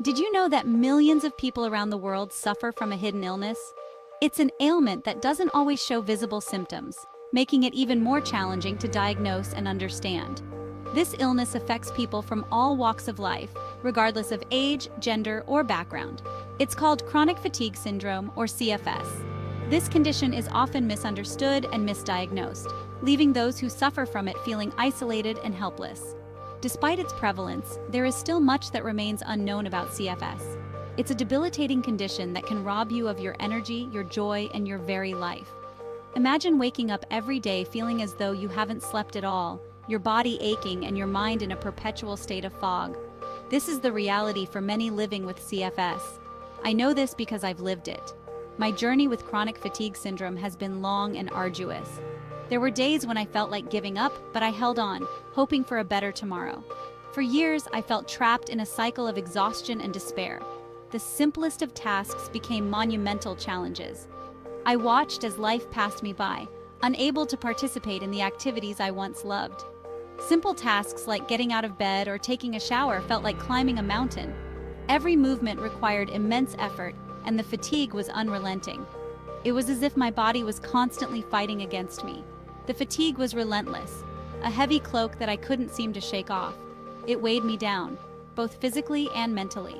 Did you know that millions of people around the world suffer from a hidden illness? It's an ailment that doesn't always show visible symptoms, making it even more challenging to diagnose and understand. This illness affects people from all walks of life, regardless of age, gender, or background. It's called chronic fatigue syndrome, or CFS. This condition is often misunderstood and misdiagnosed, leaving those who suffer from it feeling isolated and helpless. Despite its prevalence, there is still much that remains unknown about CFS. It's a debilitating condition that can rob you of your energy, your joy, and your very life. Imagine waking up every day feeling as though you haven't slept at all, your body aching and your mind in a perpetual state of fog. This is the reality for many living with CFS. I know this because I've lived it. My journey with chronic fatigue syndrome has been long and arduous. There were days when I felt like giving up, but I held on, hoping for a better tomorrow. For years, I felt trapped in a cycle of exhaustion and despair. The simplest of tasks became monumental challenges. I watched as life passed me by, unable to participate in the activities I once loved. Simple tasks like getting out of bed or taking a shower felt like climbing a mountain. Every movement required immense effort, and the fatigue was unrelenting. It was as if my body was constantly fighting against me. The fatigue was relentless, a heavy cloak that I couldn't seem to shake off. It weighed me down, both physically and mentally.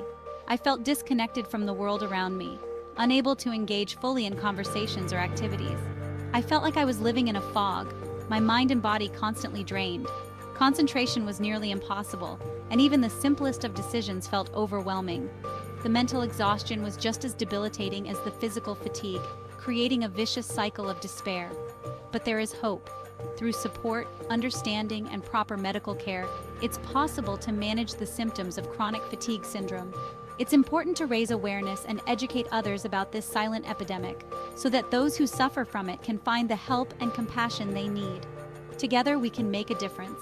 I felt disconnected from the world around me, unable to engage fully in conversations or activities. I felt like I was living in a fog, my mind and body constantly drained. Concentration was nearly impossible, and even the simplest of decisions felt overwhelming. The mental exhaustion was just as debilitating as the physical fatigue, creating a vicious cycle of despair. But there is hope. Through support, understanding, and proper medical care, it's possible to manage the symptoms of chronic fatigue syndrome. It's important to raise awareness and educate others about this silent epidemic, so that those who suffer from it can find the help and compassion they need. Together, we can make a difference.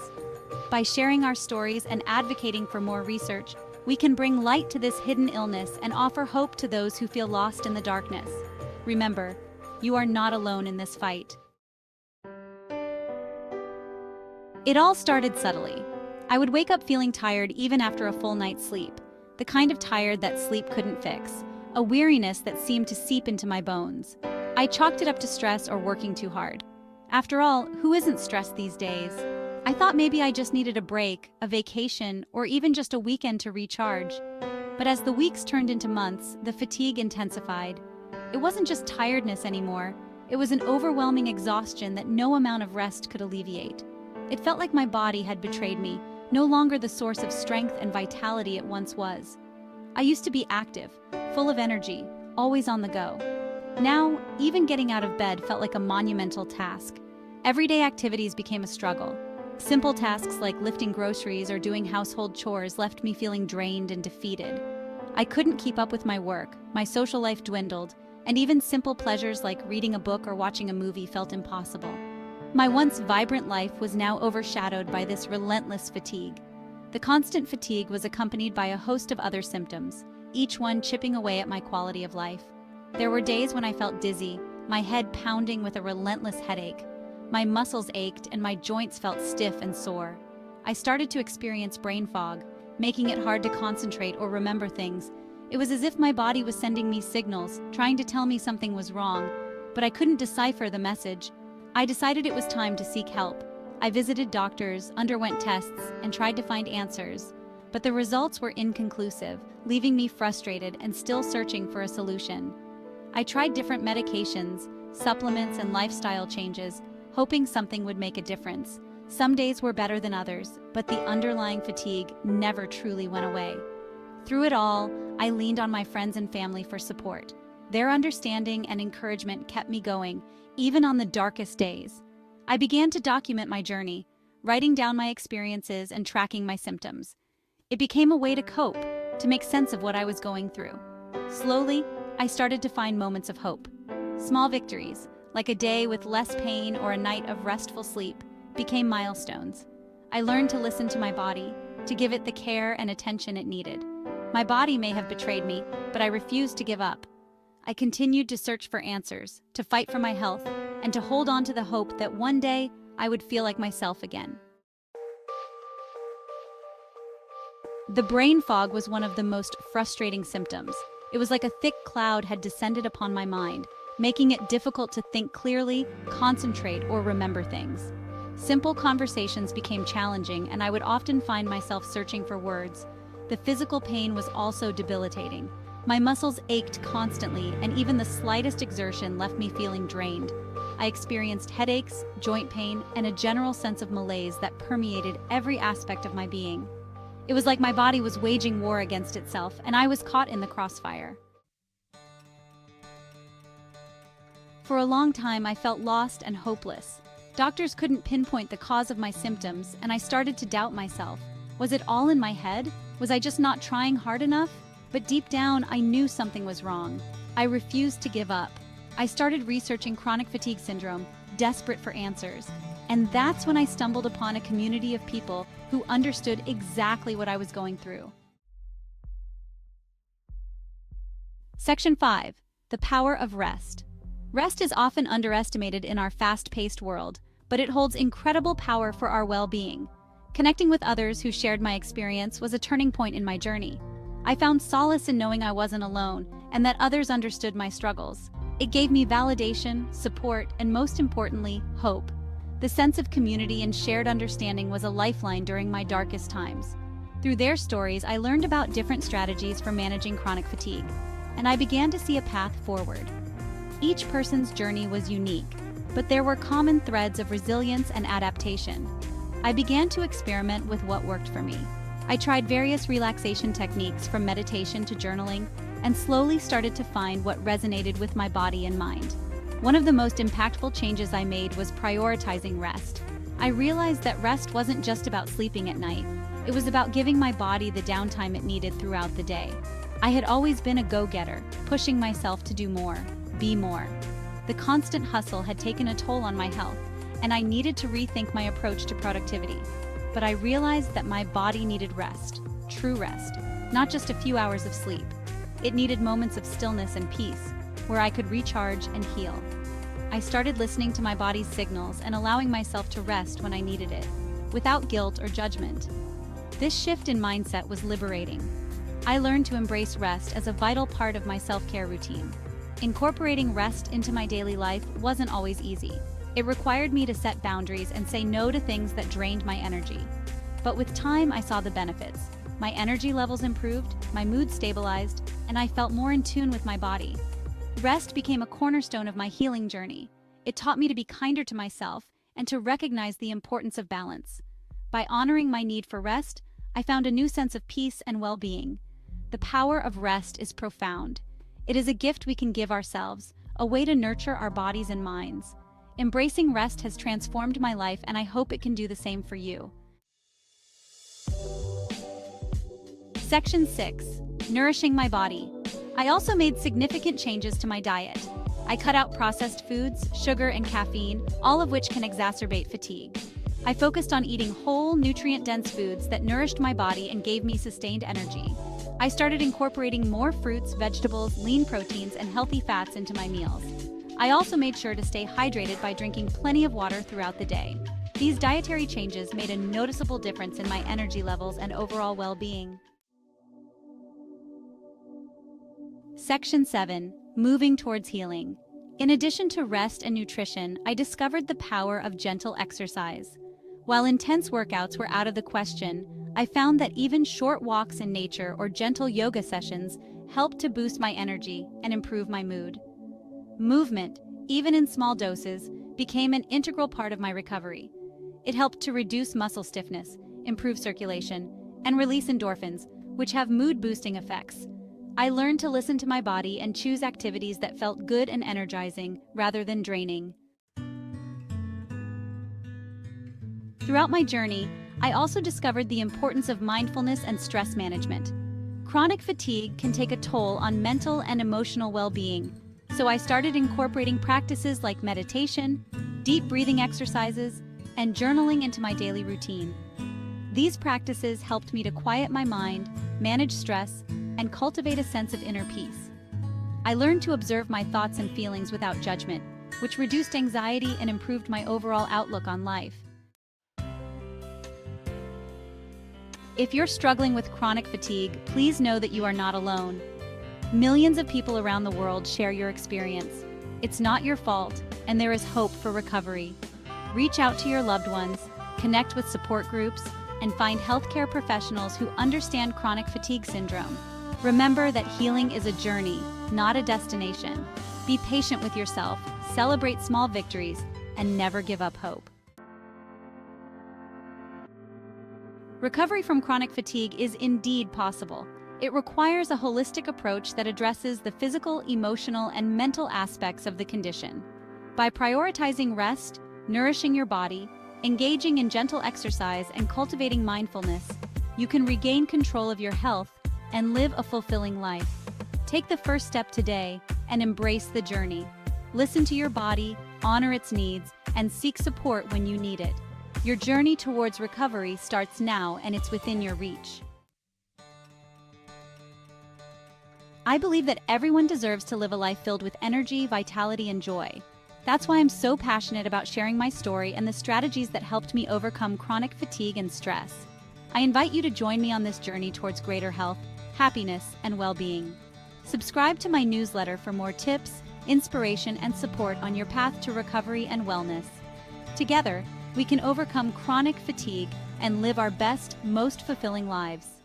By sharing our stories and advocating for more research, we can bring light to this hidden illness and offer hope to those who feel lost in the darkness. Remember, you are not alone in this fight. It all started subtly. I would wake up feeling tired even after a full night's sleep, the kind of tired that sleep couldn't fix, a weariness that seemed to seep into my bones. I chalked it up to stress or working too hard. After all, who isn't stressed these days? I thought maybe I just needed a break, a vacation, or even just a weekend to recharge. But as the weeks turned into months, the fatigue intensified. It wasn't just tiredness anymore. It was an overwhelming exhaustion that no amount of rest could alleviate. It felt like my body had betrayed me, no longer the source of strength and vitality it once was. I used to be active, full of energy, always on the go. Now, even getting out of bed felt like a monumental task. Everyday activities became a struggle. Simple tasks like lifting groceries or doing household chores left me feeling drained and defeated. I couldn't keep up with my work, my social life dwindled, and even simple pleasures like reading a book or watching a movie felt impossible. My once vibrant life was now overshadowed by this relentless fatigue. The constant fatigue was accompanied by a host of other symptoms, each one chipping away at my quality of life. There were days when I felt dizzy, my head pounding with a relentless headache. My muscles ached and my joints felt stiff and sore. I started to experience brain fog, making it hard to concentrate or remember things. It was as if my body was sending me signals, trying to tell me something was wrong, but I couldn't decipher the message. I decided it was time to seek help. I visited doctors, underwent tests, and tried to find answers, but the results were inconclusive, leaving me frustrated and still searching for a solution. I tried different medications, supplements, and lifestyle changes, hoping something would make a difference. Some days were better than others, but the underlying fatigue never truly went away. Through it all, I leaned on my friends and family for support. Their understanding and encouragement kept me going, even on the darkest days. I began to document my journey, writing down my experiences and tracking my symptoms. It became a way to cope, to make sense of what I was going through. Slowly, I started to find moments of hope. Small victories, like a day with less pain or a night of restful sleep, became milestones. I learned to listen to my body, to give it the care and attention it needed. My body may have betrayed me, but I refused to give up. I continued to search for answers, to fight for my health, and to hold on to the hope that one day I would feel like myself again. The brain fog was one of the most frustrating symptoms. It was like a thick cloud had descended upon my mind, making it difficult to think clearly, concentrate, or remember things. Simple conversations became challenging, and I would often find myself searching for words. The physical pain was also debilitating. My muscles ached constantly, and even the slightest exertion left me feeling drained. I experienced headaches, joint pain, and a general sense of malaise that permeated every aspect of my being. It was like my body was waging war against itself, and I was caught in the crossfire. For a long time, I felt lost and hopeless. Doctors couldn't pinpoint the cause of my symptoms, and I started to doubt myself. Was it all in my head? Was I just not trying hard enough? But deep down, I knew something was wrong. I refused to give up. I started researching chronic fatigue syndrome, desperate for answers. And that's when I stumbled upon a community of people who understood exactly what I was going through. Section 5. The power of rest. Rest is often underestimated in our fast-paced world, but it holds incredible power for our well-being. Connecting with others who shared my experience was a turning point in my journey. I found solace in knowing I wasn't alone and that others understood my struggles. It gave me validation, support, and most importantly, hope. The sense of community and shared understanding was a lifeline during my darkest times. Through their stories, I learned about different strategies for managing chronic fatigue, and I began to see a path forward. Each person's journey was unique, but there were common threads of resilience and adaptation. I began to experiment with what worked for me. I tried various relaxation techniques from meditation to journaling, and slowly started to find what resonated with my body and mind. One of the most impactful changes I made was prioritizing rest. I realized that rest wasn't just about sleeping at night. It was about giving my body the downtime it needed throughout the day. I had always been a go-getter, pushing myself to do more, be more. The constant hustle had taken a toll on my health, and I needed to rethink my approach to productivity. But I realized that my body needed rest, true rest, not just a few hours of sleep. It needed moments of stillness and peace, where I could recharge and heal. I started listening to my body's signals and allowing myself to rest when I needed it, without guilt or judgment. This shift in mindset was liberating. I learned to embrace rest as a vital part of my self-care routine. Incorporating rest into my daily life wasn't always easy. It required me to set boundaries and say no to things that drained my energy. But with time, I saw the benefits. My energy levels improved, my mood stabilized, and I felt more in tune with my body. Rest became a cornerstone of my healing journey. It taught me to be kinder to myself and to recognize the importance of balance. By honoring my need for rest, I found a new sense of peace and well-being. The power of rest is profound. It is a gift we can give ourselves, a way to nurture our bodies and minds. Embracing rest has transformed my life, and I hope it can do the same for you. Section 6. Nourishing my body. I also made significant changes to my diet. I cut out processed foods, sugar, and caffeine, all of which can exacerbate fatigue. I focused on eating whole, nutrient-dense foods that nourished my body and gave me sustained energy. I started incorporating more fruits, vegetables, lean proteins, and healthy fats into my meals. I also made sure to stay hydrated by drinking plenty of water throughout the day. These dietary changes made a noticeable difference in my energy levels and overall well-being. Section 7. Moving towards healing. In addition to rest and nutrition, I discovered the power of gentle exercise. While intense workouts were out of the question, I found that even short walks in nature or gentle yoga sessions helped to boost my energy and improve my mood. Movement, even in small doses, became an integral part of my recovery. It helped to reduce muscle stiffness, improve circulation, and release endorphins, which have mood-boosting effects. I learned to listen to my body and choose activities that felt good and energizing rather than draining. Throughout my journey, I also discovered the importance of mindfulness and stress management. Chronic fatigue can take a toll on mental and emotional well-being, so I started incorporating practices like meditation, deep breathing exercises, and journaling into my daily routine. These practices helped me to quiet my mind, manage stress, and cultivate a sense of inner peace. I learned to observe my thoughts and feelings without judgment, which reduced anxiety and improved my overall outlook on life. If you're struggling with chronic fatigue, please know that you are not alone. Millions of people around the world share your experience. It's not your fault, and there is hope for recovery. Reach out to your loved ones, connect with support groups, and find healthcare professionals who understand chronic fatigue syndrome. Remember that healing is a journey, not a destination. Be patient with yourself, celebrate small victories, and never give up hope. Recovery from chronic fatigue is indeed possible. It requires a holistic approach that addresses the physical, emotional, and mental aspects of the condition. By prioritizing rest, nourishing your body, engaging in gentle exercise, and cultivating mindfulness, you can regain control of your health and live a fulfilling life. Take the first step today and embrace the journey. Listen to your body, honor its needs, and seek support when you need it. Your journey towards recovery starts now, and it's within your reach. I believe that everyone deserves to live a life filled with energy, vitality, and joy. That's why I'm so passionate about sharing my story and the strategies that helped me overcome chronic fatigue and stress. I invite you to join me on this journey towards greater health, happiness, and well-being. Subscribe to my newsletter for more tips, inspiration, and support on your path to recovery and wellness. Together, we can overcome chronic fatigue and live our best, most fulfilling lives.